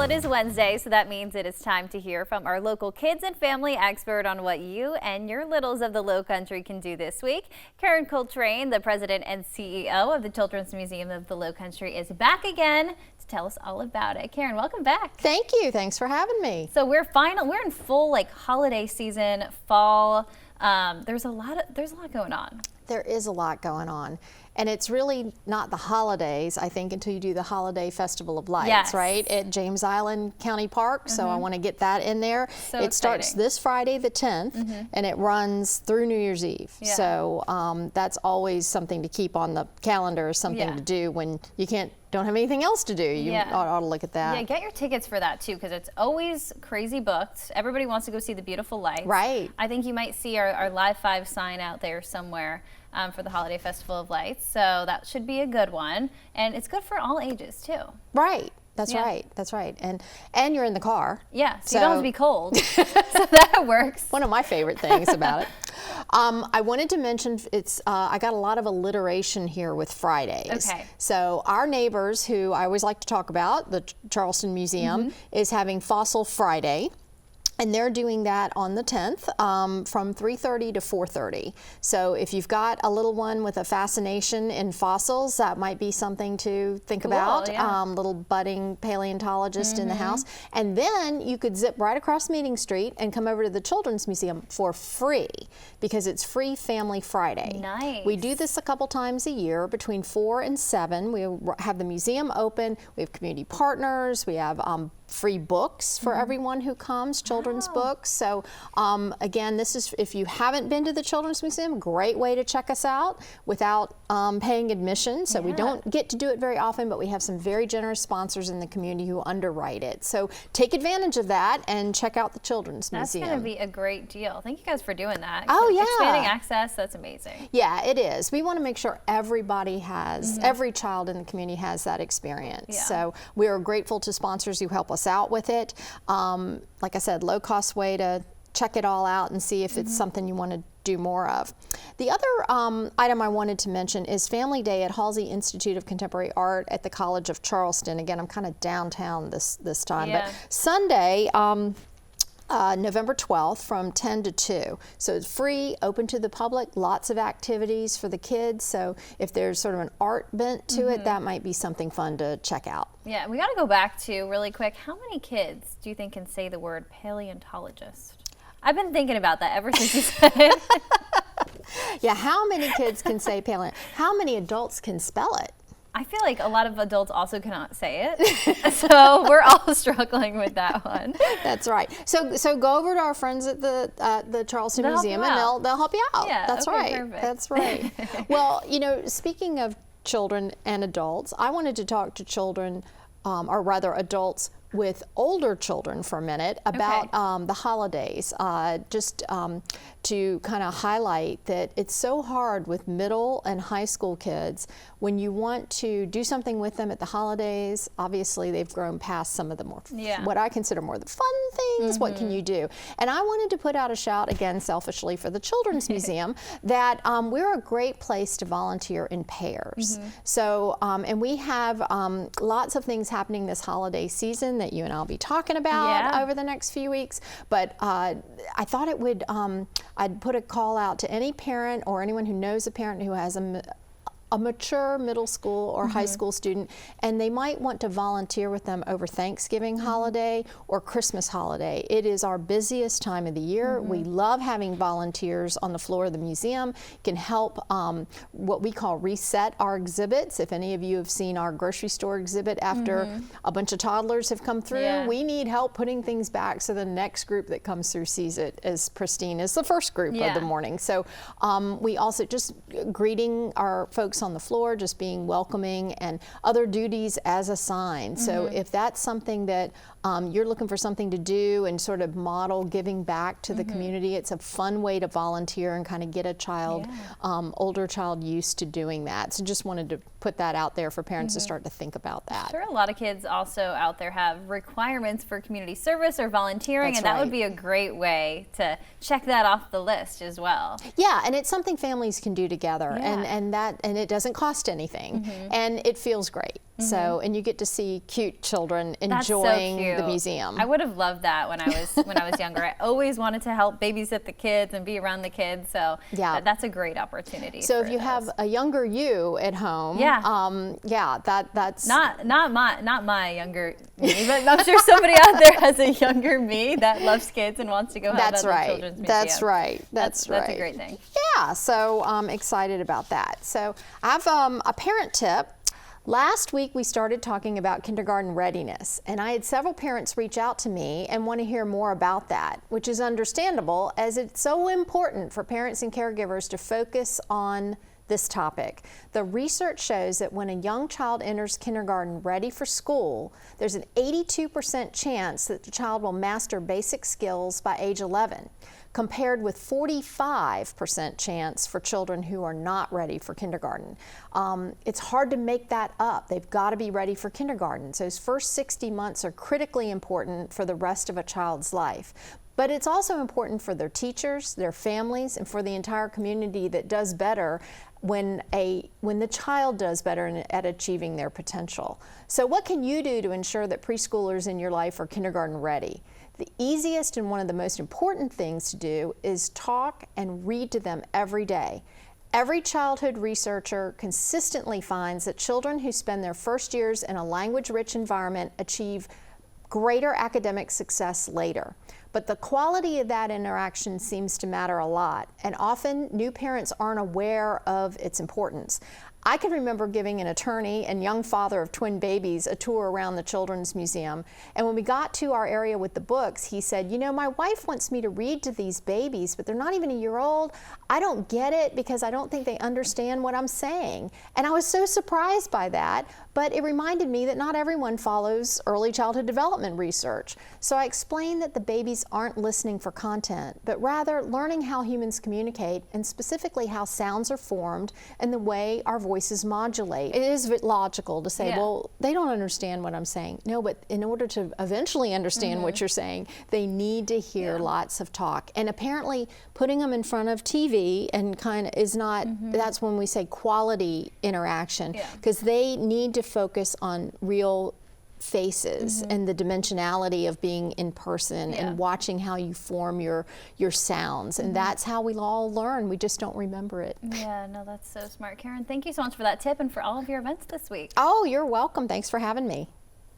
it is Wednesday, so that means it is time to hear from our local kids and family expert on what you and your littles of the Lowcountry can do this week. Karen Coltrane, the president and CEO of the Children's Museum of the Lowcountry, is back again to tell us all about it. Karen, welcome back. Thank you. Thanks for having me. So we're in full holiday season, fall. There's a lot going on. There is a lot going on. And it's really not the holidays, I think, until you do the Holiday Festival of Lights, yes. right? At James Island County Park. So I want to get that in there. So it starts this Friday, the 10th, and it runs through New Year's Eve. Yeah. So that's always something to keep on the calendar, something to do when you don't have anything else to do. You ought to look at that. Yeah, get your tickets for that too, because it's always crazy booked. Everybody wants to go see the beautiful lights. Right. I think you might see our Live 5 sign out there somewhere for the Holiday Festival of Lights. So that should be a good one. And it's good for all ages too. Right. That's right. That's right. And you're in the car. Yeah, so you don't have to be cold. So that works. One of my favorite things about it. I wanted to mention I got a lot of alliteration here with Fridays. Okay. So our neighbors, who I always like to talk about, the Charleston Museum, is having Fossil Friday. And they're doing that on the 10th from 3:30 to 4:30. So if you've got a little one with a fascination in fossils, that might be something to think about. Yeah. Little budding paleontologist in the house. And then you could zip right across Meeting Street and come over to the Children's Museum for free, because it's Free Family Friday. Nice. We do this a couple times a year between 4 and 7. We have the museum open. We have community partners. We have free books for everyone who comes, children's books. So again, this is, if you haven't been to the Children's Museum, great way to check us out without paying admission. So we don't get to do it very often, but we have some very generous sponsors in the community who underwrite it. So take advantage of that and check out the Children's Museum. That's going to be a great deal. Thank you guys for doing that. Oh, yeah. Expanding access, that's amazing. Yeah, it is. We want to make sure everybody has, every child in the community has that experience. Yeah. So we are grateful to sponsors who help us out with it. Like I said, low cost way to check it all out and see if it's something you want to do more of. The other item I wanted to mention is Family Day at Halsey Institute of Contemporary Art at the College of Charleston. Again, I'm kind of downtown this time, but Sunday, November 12th from 10 to 2. So it's free, open to the public, lots of activities for the kids. So if there's sort of an art bent to it, that might be something fun to check out. Yeah, we got to go back to, really quick, how many kids do you think can say the word paleontologist? I've been thinking about that ever since you said it. Yeah, how many kids can say paleo? How many adults can spell it? I feel like a lot of adults also cannot say it, so we're all struggling with that one. That's right. So go over to our friends at the Charleston Museum, and they'll help you out. Yeah, that's okay, right. Perfect. That's right. Well, speaking of children and adults, I wanted to talk to children, or rather adults, with older children for a minute about the holidays, just to kind of highlight that it's so hard with middle and high school kids when you want to do something with them at the holidays. Obviously, they've grown past some of the more, what I consider more the fun things. What can you do? And I wanted to put out a shout, again, selfishly, for the Children's Museum, that we're a great place to volunteer in pairs. So, and we have lots of things happening this holiday season that you and I'll be talking about over the next few weeks. But I thought it would, I'd put a call out to any parent or anyone who knows a parent who has a mature middle school or high school student, and they might want to volunteer with them over Thanksgiving holiday or Christmas holiday. It is our busiest time of the year. We love having volunteers on the floor of the museum. It can help what we call reset our exhibits. If any of you have seen our grocery store exhibit after a bunch of toddlers have come through, we need help putting things back so the next group that comes through sees it as pristine as the first group of the morning. So we also just greeting our folks on the floor, just being welcoming, and other duties as assigned. So if that's something that you're looking for something to do and sort of model giving back to the community, it's a fun way to volunteer and kind of get a child, older child, used to doing that. So just wanted to put that out there for parents to start to think about that. Sure, a lot of kids also out there have requirements for community service or volunteering, and that would be a great way to check that off the list as well. Yeah, and it's something families can do together, and it doesn't cost anything, and it feels great. So, and you get to see cute children That's so enjoying cute. the museum. I would have loved that when I was younger. I always wanted to help babysit the kids and be around the kids. So Yeah. that's a great opportunity. So for if you those. have a younger you at home, that's Not my younger me, but I'm sure somebody out there has a younger me that loves kids and wants to go help at that's the right. Children's Museum. That's right. That's right. That's a great thing. Yeah, so I'm excited about that. So I have a parent tip. Last week we started talking about kindergarten readiness, and I had several parents reach out to me and want to hear more about that, which is understandable as it's so important for parents and caregivers to focus on this topic. The research shows that when a young child enters kindergarten ready for school, there's an 82% chance that the child will master basic skills by age 11, compared with 45% chance for children who are not ready for kindergarten. It's hard to make that up. They've got to be ready for kindergarten. So those first 60 months are critically important for the rest of a child's life. But it's also important for their teachers, their families, and for the entire community that does better when the child does better at achieving their potential. So what can you do to ensure that preschoolers in your life are kindergarten ready? The easiest and one of the most important things to do is talk and read to them every day. Every childhood researcher consistently finds that children who spend their first years in a language-rich environment achieve greater academic success later. But the quality of that interaction seems to matter a lot, and often new parents aren't aware of its importance. I can remember giving an attorney and young father of twin babies a tour around the Children's Museum, and when we got to our area with the books, he said, "You know, my wife wants me to read to these babies, but they're not even a year old. I don't get it because I don't think they understand what I'm saying." And I was so surprised by that, but it reminded me that not everyone follows early childhood development research. So I explained that the babies aren't listening for content, but rather learning how humans communicate, and specifically how sounds are formed and the way our voices modulate. It is logical to say, well, they don't understand what I'm saying. No, but in order to eventually understand what you're saying, they need to hear lots of talk. And apparently putting them in front of TV and kind of is not, that's when we say quality interaction, because they need to focus on real faces and the dimensionality of being in person and watching how you form your sounds, and that's how we all learn. We just don't remember it. Yeah, no, that's so smart. Karen, thank you so much for that tip and for all of your events this week. Oh, you're welcome. Thanks for having me.